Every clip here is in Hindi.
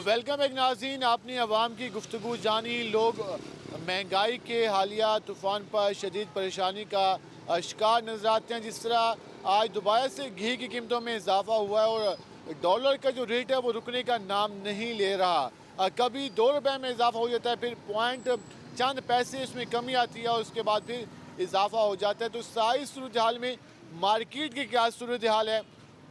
वेलकम एक नाज़रीन, आपने अवाम की गुफ्तगू जानी। लोग महंगाई के हालिया तूफ़ान पर शदीद परेशानी का शिकार नज़र आते हैं। जिस तरह आज दोबारा से घी की कीमतों में इजाफा हुआ है और डॉलर का जो रेट है वो रुकने का नाम नहीं ले रहा। कभी 2 रुपये में इजाफा हो जाता है, फिर पॉइंट चंद पैसे इसमें कमी आती है और उसके बाद फिर इजाफा हो जाता है। तो सारी सूरत हाल में मार्केट की क्या सूरत हाल है,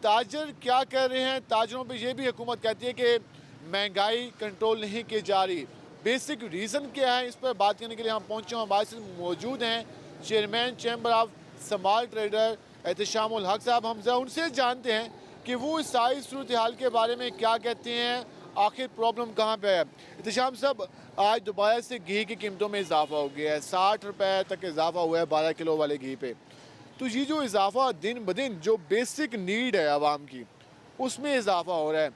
ताजर क्या कर रहे हैं? ताजरों पर यह भी हुकूमत कहती है कि महंगाई कंट्रोल नहीं की जा रही। बेसिक रीज़न क्या है, इस पर बात करने के लिए हम पहुँचे। हमारे साथ मौजूद हैं chairman chamber of small trader Ehteshamul Haq साहब। हम उनसे जानते हैं कि वो इस सारी सूरत हाल के बारे में क्या कहते हैं, आखिर प्रॉब्लम कहाँ पे है। एहतशाम साहब, आज दोबारा से घी की कीमतों में इजाफा हो गया है, 60 रुपये तक इजाफा हुआ है 12 किलो वाले घी पे। तो ये जो इजाफा दिन ब दिन जो बेसिक नीड है आवाम की, उसमें इजाफा हो रहा है।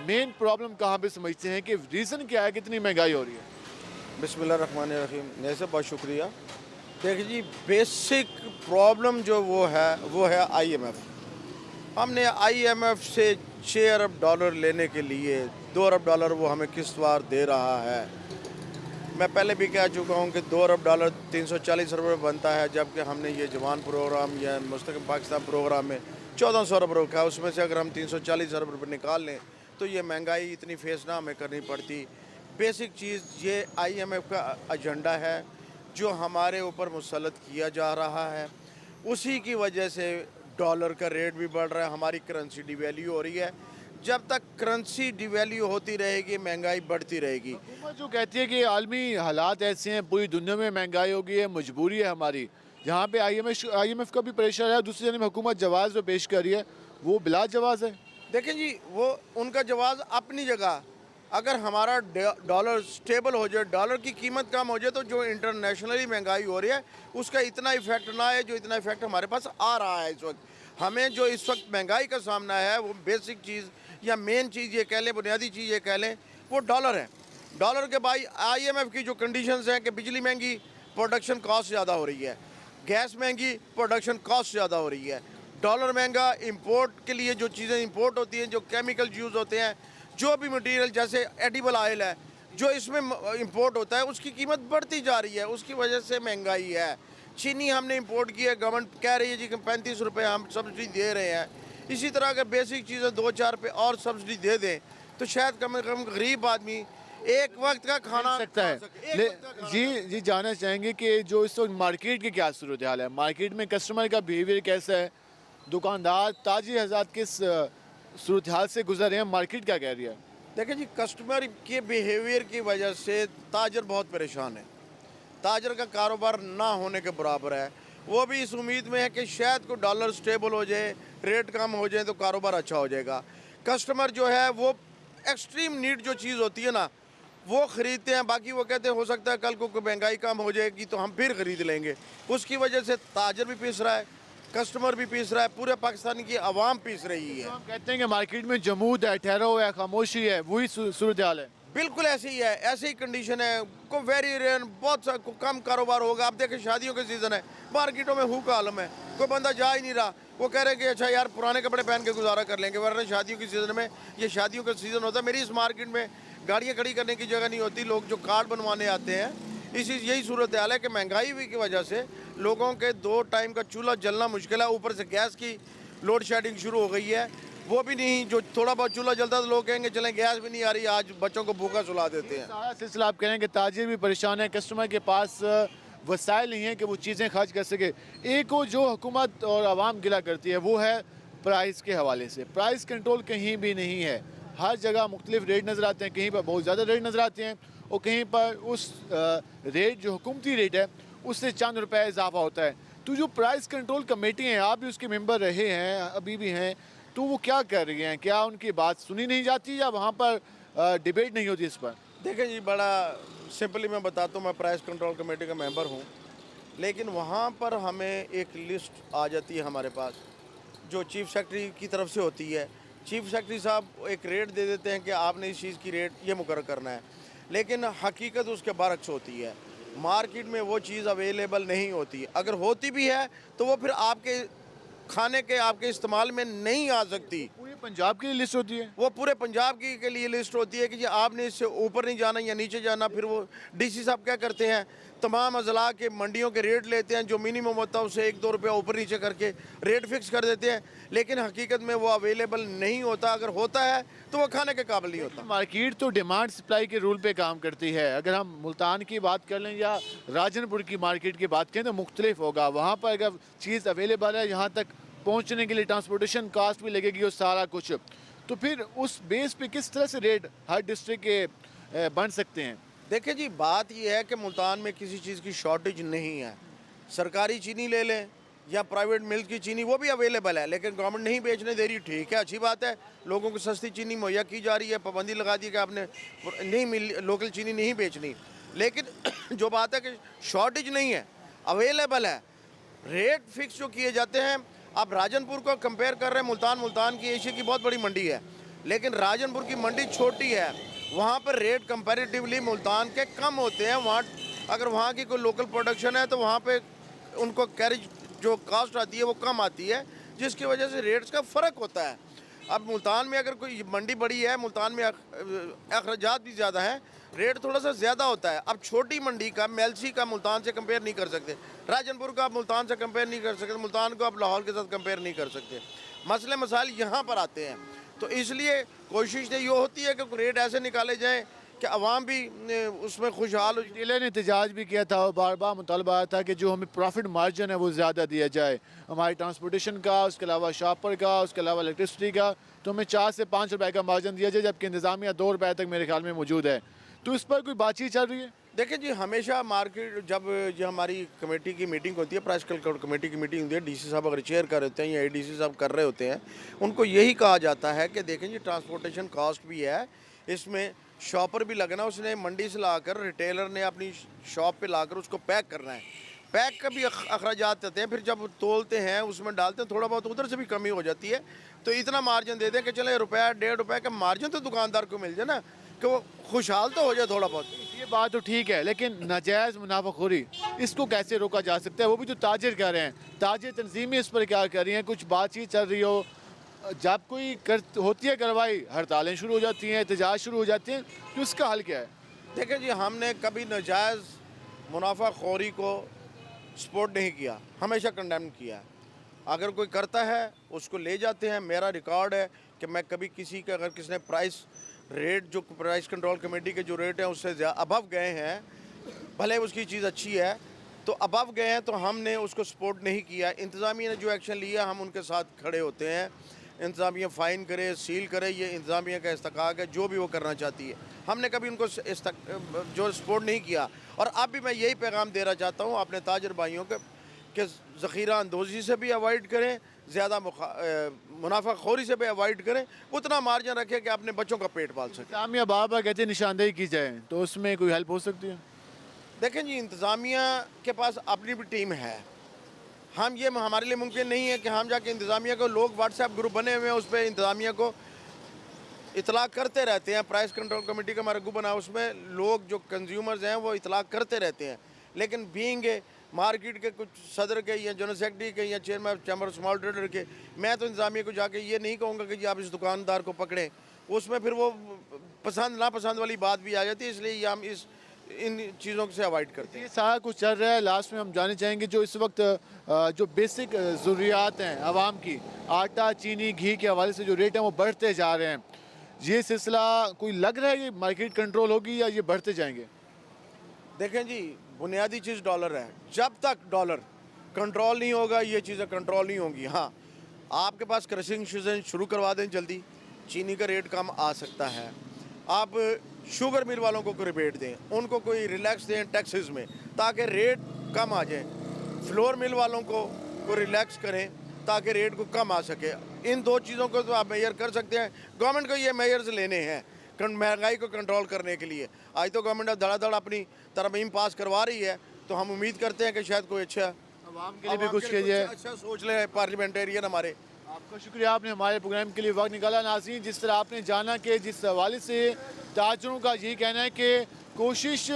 मेन प्रॉब्लम कहाँ पे समझते हैं कि रीज़न क्या है, कितनी महंगाई हो रही है? बिस्मिल्लाहिर्रहमानिर्रहीम। वैसे बहुत शुक्रिया। देखिए जी, बेसिक प्रॉब्लम जो वो है IMF। हमने IMF से 6 अरब डॉलर लेने के लिए 2 अरब डॉलर वो हमें किस्तवार दे रहा है। मैं पहले भी कह चुका हूँ कि 2 अरब डॉलर 340 रुपये बनता है, जबकि हमने ये जवान प्रोग्राम या मुस्तक़िल पाकिस्तान प्रोग्राम में 1400 अरब रखा है। उसमें से अगर हम 340 अरब रुपये निकाल लें तो ये महंगाई इतनी फेस ना हमें करनी पड़ती। बेसिक चीज़ ये IMF का एजेंडा है जो हमारे ऊपर मुसल्लत किया जा रहा है। उसी की वजह से डॉलर का रेट भी बढ़ रहा है, हमारी करेंसी डिवैल्यू हो रही है। जब तक करेंसी डिवैल्यू होती रहेगी महंगाई बढ़ती रहेगी। हुकूमत जो कहती है कि आलमी हालात ऐसे हैं, पूरी दुनिया में महंगाई हो गई है, मजबूरी है हमारी, जहाँ पे IMF का भी प्रेशर है, दूसरी जानब हुकूमत जवाज़ जो पेश कर रही है वो बिला जवाज़ है। देखें जी, वो उनका जवाब अपनी जगह। अगर हमारा डॉलर स्टेबल हो जाए, डॉलर की कीमत कम हो जाए, तो जो इंटरनेशनली महंगाई हो रही है उसका इतना इफेक्ट ना आए जो इतना इफेक्ट हमारे पास आ रहा है इस वक्त। हमें जो इस वक्त महंगाई का सामना है वो बेसिक चीज़ या मेन चीज़ ये कह लें, बुनियादी चीज़ ये कह लें, वो डॉलर है। डॉलर के भाई IMF की जो कंडीशंस हैं कि बिजली महंगी, प्रोडक्शन कॉस्ट ज़्यादा हो रही है, गैस महंगी, प्रोडक्शन कॉस्ट ज़्यादा हो रही है, डॉलर महंगा, इंपोर्ट के लिए जो चीज़ें इंपोर्ट होती हैं, जो केमिकल यूज़ होते हैं, जो भी मटेरियल जैसे एडिबल ऑयल है जो इसमें इंपोर्ट होता है, उसकी कीमत बढ़ती जा रही है। उसकी वजह से महंगाई है। चीनी हमने इंपोर्ट की है, गवर्नमेंट कह रही है जी कि 35 रुपये हम सब्सिडी दे रहे हैं। इसी तरह अगर बेसिक चीज़ें 2-4 पे और सब्सिडी दे दें तो शायद कम से कम गरीब आदमी एक वक्त का खाना सकता है। जी जानना चाहेंगे कि जो इस वक्त मार्केट की क्या सूरत हाल है, मार्केट में कस्टमर का बिहेवियर कैसा है, दुकानदार ताजी हज़रात किस सूरत हाल से गुजर रहे हैं, मार्केट क्या कह रही है? देखिए जी, कस्टमर के बिहेवियर की वजह से ताजर बहुत परेशान है। ताजर का कारोबार ना होने के बराबर है। वो भी इस उम्मीद में है कि शायद को डॉलर स्टेबल हो जाए, रेट कम हो जाए तो कारोबार अच्छा हो जाएगा। कस्टमर जो है वो एक्सट्रीम नीड जो चीज़ होती है ना वो ख़रीदते हैं। बाकी वो कहते हैं हो सकता है कल को महंगाई कम हो जाएगी तो हम फिर ख़रीद लेंगे। उसकी वजह से ताजर भी पीस रहा है, कस्टमर भी पीस रहा है, पूरे पाकिस्तान की आवाम पीस रही है। तो हम कहते हैं कि मार्केट में जमूद है, ठहराव है, खामोशी है, वही सूरत हाल है। बिल्कुल ऐसे ही है, ऐसे ही कंडीशन है। को वेरी रेयर बहुत सा कम कारोबार होगा। आप देखें शादियों के सीज़न है, मार्केटों में हु का आलम है, कोई बंदा जा ही नहीं रहा। वो कह रहे हैं कि अच्छा यार पुराने कपड़े पहन के गुजारा कर लेंगे, वरना शादियों के सीज़न में, ये शादियों का सीज़न होता है। मेरी इस मार्केट में गाड़ियाँ खड़ी करने की जगह नहीं होती, लोग जो कार्ड बनवाने आते हैं। यही सूरत हाल है कि महंगाई की वजह से लोगों के 2 टाइम का चूल्हा जलना मुश्किल है। ऊपर से गैस की लोड शेडिंग शुरू हो गई है, वो भी नहीं। जो थोड़ा बहुत चूल्हा जलता तो लोग कहेंगे चलें गैस भी नहीं आ रही, आज बच्चों को भूखा सुला देते हैं। सारा सिलसिला आप कह रहे हैं कि ताजिर भी परेशान है, कस्टमर के पास वसाइल नहीं है कि वो चीज़ें खर्च कर सके। एक वो जो हुकूमत और आवाम गिला करती है वो है प्राइस के हवाले से। प्राइस कंट्रोल कहीं भी नहीं है, हर जगह मुख्तलिफ रेट नज़र आते हैं, कहीं पर बहुत ज़्यादा रेट नज़र आते हैं और कहीं पर उस रेट जो हुकूमती रेट है उससे चंद रुपये इजाफा होता है। तो जो प्राइस कंट्रोल कमेटी है, आप भी उसके मेंबर रहे हैं, अभी भी हैं, तो वो क्या कर रही हैं? क्या उनकी बात सुनी नहीं जाती या वहाँ पर डिबेट नहीं होती इस पर? देखें जी, बड़ा सिंपली मैं बताता हूँ, मैं प्राइस कंट्रोल कमेटी का मेंबर हूँ, लेकिन वहाँ पर हमें एक लिस्ट आ जाती है हमारे पास जो चीफ सेक्रेटरी की तरफ से होती है। चीफ सेक्रेटरी साहब एक रेट दे देते हैं कि आपने इस चीज़ की रेट ये मुकर्रर करना है, लेकिन हकीकत उसके बरक्स होती है। मार्केट में वो चीज़ अवेलेबल नहीं होती। अगर होती भी है तो वो फिर आपके खाने के आपके इस्तेमाल में नहीं आ सकती। पूरी पंजाब की लिस्ट होती है? वो पूरे पंजाब की के लिए लिस्ट होती है कि जी आपने इससे ऊपर नहीं जाना या नीचे जाना। फिर वो डीसी साहब क्या करते हैं, तमाम अजला के मंडियों के रेट लेते हैं, जो मिनिमम होता है उससे 1-2 रुपया ऊपर नीचे करके रेट फिक्स कर देते हैं, लेकिन हकीकत में वो अवेलेबल नहीं होता। अगर होता है तो वो खाने के काबिल नहीं होता। मार्केट तो डिमांड सप्लाई के रूल पे काम करती है। अगर हम मुल्तान की बात कर लें या राजनपुर की मार्केट की बात करें तो मुख्तलिफ होगा। वहाँ पर अगर चीज़ अवेलेबल है, यहाँ तक पहुँचने के लिए ट्रांसपोर्टेशन कास्ट भी लगेगी और सारा कुछ, तो फिर उस बेस पे किस तरह से रेट हर डिस्ट्रिक्ट के बन सकते हैं? देखिए जी, बात यह है कि मुल्तान में किसी चीज़ की शॉर्टेज नहीं है। सरकारी चीनी ले लें या प्राइवेट मिल्स की चीनी, वो भी अवेलेबल है, लेकिन गवर्नमेंट नहीं बेचने दे रही। ठीक है, अच्छी बात है, लोगों को सस्ती चीनी मुहैया की जा रही है, पाबंदी लगा दी कि आपने नहीं लोकल चीनी नहीं बेचनी। लेकिन जो बात है कि शॉर्टेज नहीं है, अवेलेबल है। रेट फिक्स जो किए जाते हैं, आप राजनपुर को कंपेयर कर रहे हैं, मुल्तान की एशिया की बहुत बड़ी मंडी है, लेकिन राजनपुर की मंडी छोटी है। वहाँ पर रेट कंपैरेटिवली मुल्तान के कम होते हैं। वहाँ अगर वहाँ की कोई लोकल प्रोडक्शन है तो वहाँ पे उनको कैरेज जो कास्ट आती है वो कम आती है, जिसकी वजह से रेट्स का फ़र्क होता है। अब मुल्तान में अगर कोई मंडी बड़ी है, मुल्तान में अखराजात भी ज़्यादा हैं, रेट थोड़ा सा ज़्यादा होता है। अब छोटी मंडी का, मेलसी का मुल्तान से कंपेयर नहीं कर सकते, राजनपुर का आप मुल्तान से कंपेयर नहीं कर सकते, मुल्तान को आप लाहौर के साथ कंपेयर नहीं कर सकते। मसले मसाइल यहाँ पर आते हैं, तो इसलिए कोशिश ये होती है कि रेट ऐसे निकाले जाएँ कि अवाम भी उसमें खुशहाल हो। डीलर ने एहतजाज भी किया था और बार बार मुतालबा आया था कि जो हमें प्रॉफिट मार्जिन है वो ज़्यादा दिया जाए, हमारे ट्रांसपोर्टेशन का, उसके अलावा शॉपर का, उसके अलावा इलेक्ट्रिसिटी का, तो हमें 4 से 5 रुपए का मार्जिन दिया जाए, जबकि इंतज़ामिया 2 रुपए तक मेरे ख्याल में मौजूद है। तो इस पर कोई बातचीत चल रही है? देखिए जी, हमेशा मार्केट जब जो हमारी कमेटी की मीटिंग होती है, प्राइस कमेटी की मीटिंग होती है, डीसी साहब अगर चेयर कर रहे होते हैं या एडीसी साहब कर रहे होते हैं, उनको यही कहा जाता है कि देखें जी, ट्रांसपोर्टेशन कॉस्ट भी है, इसमें शॉपर भी लगना, उसने मंडी से लाकर रिटेलर ने अपनी शॉप पे लाकर उसको पैक करना है, पैक का भी अखराजात आते हैं। फिर जब तोलते हैं उसमें डालते हैं, थोड़ा बहुत उधर से भी कमी हो जाती है, तो इतना मार्जिन दे दें कि चले रुपया 1.5 रुपये का मार्जिन तो दुकानदार को मिल जाए ना, कि वो खुशहाल तो हो जाए थोड़ा बहुत। ये बात तो ठीक है, लेकिन नाजायज़ मुनाफाखोरी इसको कैसे रोका जा सकता है? वो भी तो ताजिर कर रहे हैं, ताजिर तंजीमें इस पर क्या कर रही हैं? कुछ बातचीत चल रही हो, जब कोई होती है कार्रवाई, हड़तालें शुरू हो जाती हैं, एहतजाज शुरू हो जाते हैं, तो उसका हल क्या है? देखिए जी, हमने कभी नाजायज़ मुनाफाखोरी को सपोर्ट नहीं किया, हमेशा कंडेम किया है। अगर कोई करता है उसको ले जाते हैं। मेरा रिकॉर्ड है कि मैं कभी किसी का, अगर किसी ने प्राइस रेट, जो प्राइस कंट्रोल कमेटी के जो रेट हैं उससे अबव गए हैं, भले उसकी चीज़ अच्छी है, तो अबव गए हैं तो हमने उसको सपोर्ट नहीं किया। इंतज़ामिया ने जो एक्शन लिया, हम उनके साथ खड़े होते हैं। इंतज़ामिया फ़ाइन करे, सील करे, ये इंतज़ामिया का इस्तकाक है, जो भी वो करना चाहती है। हमने कभी उनको जो सपोर्ट नहीं किया। और अब भी मैं यही पैगाम देना चाहता हूँ अपने ताजर भाइयों के कि ज़ख़ीरा अंदोज़ी से भी अवॉइड करें, ज़्यादा मुनाफाखोरी से भी अवॉइड करें, उतना मार्जिन रखें कि अपने बच्चों का पेट पाल सकें। इंतज़ामिया बार-बार कहते हैं निशानदेही की जाए, तो उसमें कोई हेल्प हो सकती है? देखें जी, इंतज़ामिया के पास अपनी भी टीम है। हम ये हमारे लिए मुमकिन नहीं है कि हम जाके इंतज़ामिया को, लोग व्हाट्सएप ग्रुप बने हुए हैं, उस पर इंतज़ामिया को इतला करते रहते हैं। प्राइस कंट्रोल कमेटी का हमारा ग्रुप बना, उसमें लोग जो कंज्यूमर्स हैं वो इतला करते रहते हैं, लेकिन बीइंग मार्केट के कुछ सदर के या जनरल सेक्रेटरी के या chairman chamber of small trader के, मैं तो इंतज़ामिया को जाके ये नहीं कहूँगा कि जी आप इस दुकानदार को पकड़ें। उसमें फिर वो पसंद नापसंद वाली बात भी आ जाती है, इसलिए हम इन चीज़ों से अवॉइड करते हैं। ये सारा कुछ चल रहा है। लास्ट में हम जानना चाहेंगे जो इस वक्त जो बेसिक ज़रूरियात हैं आवाम की, आटा, चीनी, घी के हवाले से जो रेट हैं वो बढ़ते जा रहे हैं, ये सिलसिला कोई लग रहा है कि मार्केट कंट्रोल होगी या ये बढ़ते जाएंगे? देखें जी, बुनियादी चीज़ डॉलर है। जब तक डॉलर कंट्रोल नहीं होगा, ये चीज़ें कंट्रोल नहीं होंगी। हाँ, आपके पास क्रशिंग सीजन शुरू करवा दें जल्दी, चीनी का रेट कम आ सकता है। आप शुगर मिल वालों को रिबेट दें, उनको कोई रिलैक्स दें टैक्सेस में, ताकि रेट कम आ जाए। फ्लोर मिल वालों को रिलैक्स करें ताकि रेट को कम आ सके। इन दो चीज़ों को तो आप मेजर कर सकते हैं। गवर्नमेंट को ये मेजर्स लेने हैं महंगाई को कंट्रोल करने के लिए। आज तो गवर्नमेंट धड़ाधड़ अपनी तरमीम पास करवा रही है, तो हम उम्मीद करते हैं कि शायद कोई अच्छा आवाम के लिए भी कुछ कीजिए, अच्छा सोच ले पार्लियामेंटेरियन हमारे। आपका शुक्रिया, आपने हमारे प्रोग्राम के लिए वक्त निकाला। नाज़रीन, जिस तरह आपने जाना कि जिस हवाले से ताजरों का यही कहना है कि कोशिश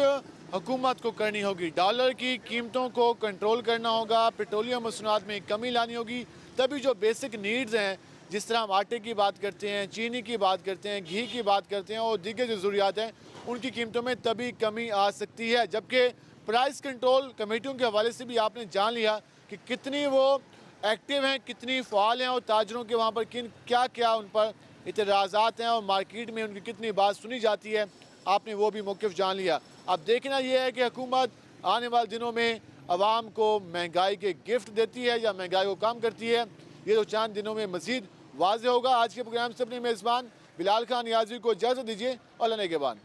हुकूमत को करनी होगी, डॉलर की कीमतों को कंट्रोल करना होगा, पेट्रोलियम मसनूआत में कमी लानी होगी, तभी जो बेसिक नीड्स हैं जिस तरह हम आटे की बात करते हैं, चीनी की बात करते हैं, घी की बात करते हैं और दीगर जो ज़रूरियात हैं उनकी कीमतों में तभी कमी आ सकती है। जबकि प्राइस कंट्रोल कमेटियों के हवाले से भी आपने जान लिया कि कितनी वो एक्टिव हैं, कितनी फ़ाल हैं और ताजरों के वहाँ पर क्या क्या उन पर इतराज़ात हैं और मार्केट में उनकी कितनी बात सुनी जाती है, आपने वो भी मौक़िफ़ जान लिया। अब देखना ये है कि हुकूमत आने वाले दिनों में आवाम को महंगाई के गिफ्ट देती है या महंगाई को कम करती है, ये तो चंद दिनों में मज़ीद वाज़ेह होगा। आज के प्रोग्राम से अपने मेज़बान बिलाल खान नियाज़ी को इजाज़त दीजिए और अल्लाह ने के बाद।